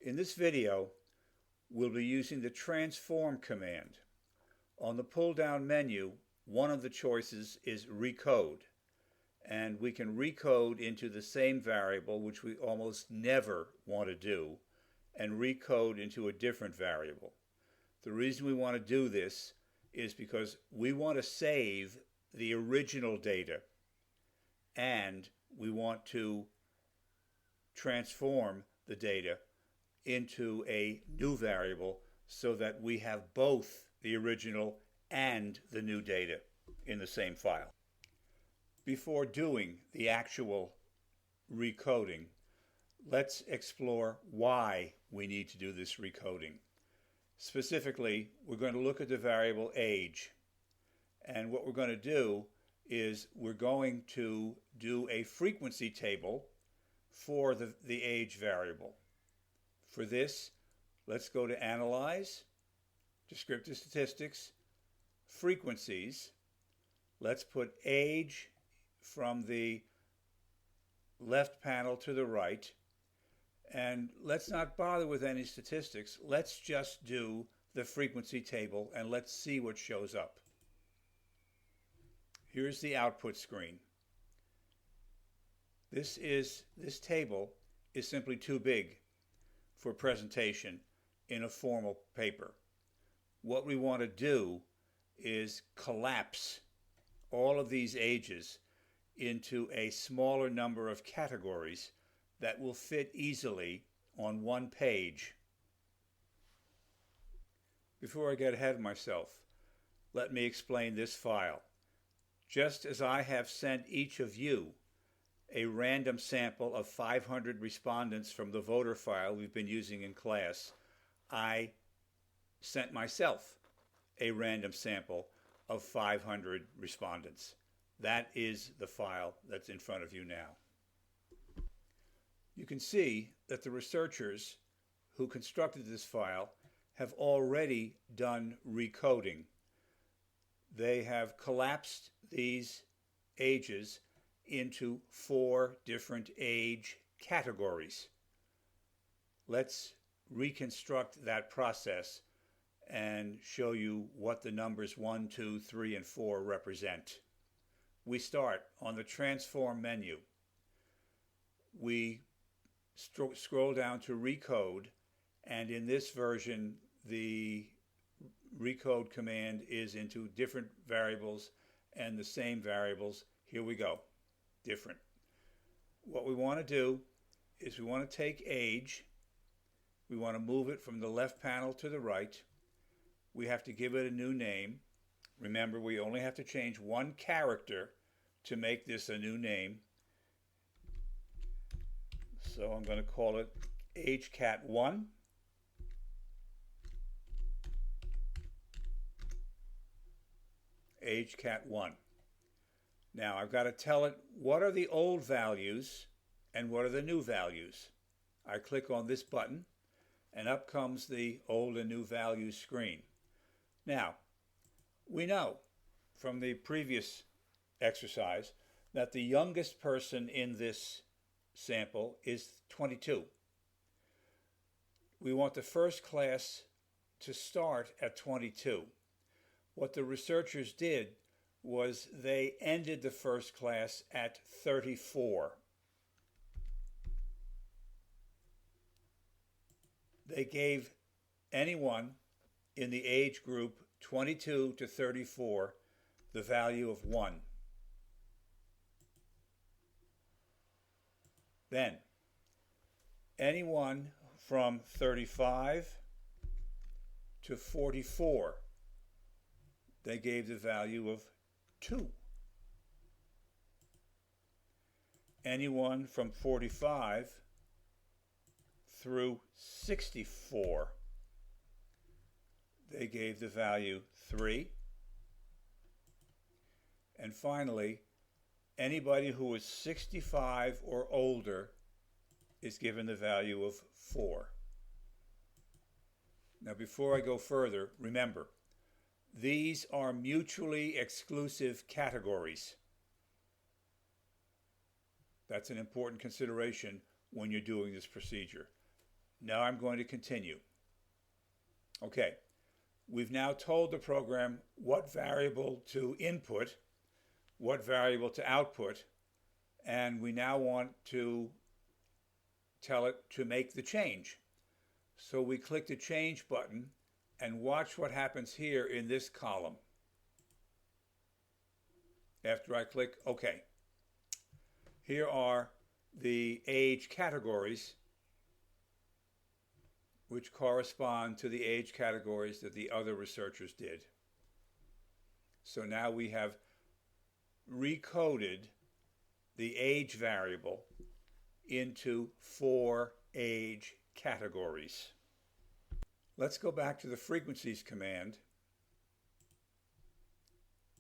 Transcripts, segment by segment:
In this video, we'll be using the transform command. On the pull-down menu, one of the choices is recode, and we can recode into the same variable, which we almost never want to do, and recode into a different variable. The reason we want to do this is because we want to save the original data, and we want to transform the data into a new variable so that we have both the original and the new data in the same file. Before doing the actual recoding, let's explore why we need to do this recoding. Specifically, we're going to look at the variable age, and what we're going to do is we're going to do a frequency table for the age variable. For this, let's go to Analyze, Descriptive Statistics, Frequencies. Let's put age from the left panel to the right, and let's not bother with any statistics. Let's just do the frequency table and let's see what shows up. Here's the output screen. This table is simply too big for presentation in a formal paper. What we want to do is collapse all of these ages into a smaller number of categories that will fit easily on one page. Before I get ahead of myself, let me explain this file. Just as I have sent each of you a random sample of 500 respondents from the voter file we've been using in class, I sent myself a random sample of 500 respondents. That is the file that's in front of you now. You can see that the researchers who constructed this file have already done recoding. They have collapsed these ages into 4 different age categories. Let's reconstruct that process and show you what the numbers 1, 2, 3, and 4 represent. We start on the transform menu. We scroll down to recode, and in this version the recode command is into different variables and the same variables. Here we go. Different. What we want to do is we want to take age, we want to move it from the left panel to the right, we have to give it a new name. Remember, we only have to change one character to make this a new name. So I'm going to call it AgeCat1. AgeCat1. Now I've got to tell it what are the old values and what are the new values. I click on this button and up comes the old and new values screen. Now, we know from the previous exercise that the youngest person in this sample is 22. We want the first class to start at 22. What the researchers did was they ended the first class at 34. They gave anyone in the age group 22 to 34 the value of 1. Then, anyone from 35 to 44, they gave the value of 2. Anyone from 45 through 64, they gave the value 3. And finally, anybody who is 65 or older is given the value of 4. Now, before I go further, remember, these are mutually exclusive categories. That's an important consideration when you're doing this procedure. Now I'm going to continue. Okay, we've now told the program what variable to input, what variable to output, and we now want to tell it to make the change. So we click the change button and watch what happens here in this column. After I click OK. Here are the age categories which correspond to the age categories that the other researchers did. So now we have recoded the age variable into 4 age categories. Let's go back to the frequencies command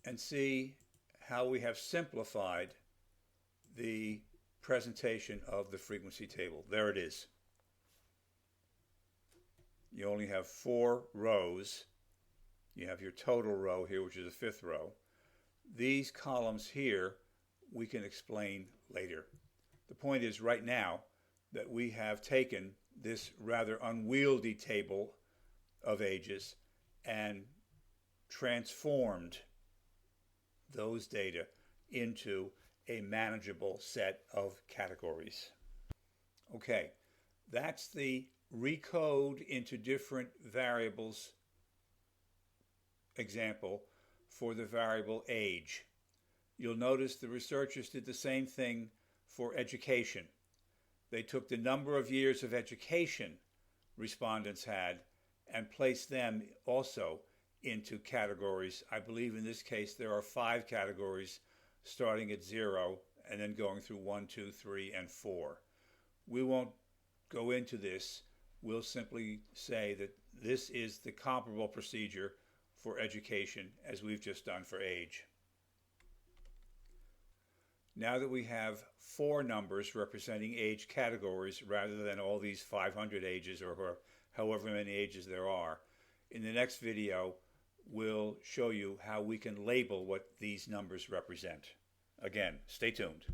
and see how we have simplified the presentation of the frequency table. There it is. You only have 4 rows. You have your total row here, which is the 5th row. These columns here we can explain later. The point is right now that we have taken this rather unwieldy table of ages and transformed those data into a manageable set of categories. Okay, that's the recode into different variables example for the variable age. You'll notice the researchers did the same thing for education. They took the number of years of education respondents had and placed them also into categories. I believe in this case there are 5 categories starting at 0 and then going through 1, 2, 3, and 4. We won't go into this. We'll simply say that this is the comparable procedure for education as we've just done for age. Now that we have 4 numbers representing age categories rather than all these 500 ages or however many ages there are, in the next video we'll show you how we can label what these numbers represent. Again, stay tuned.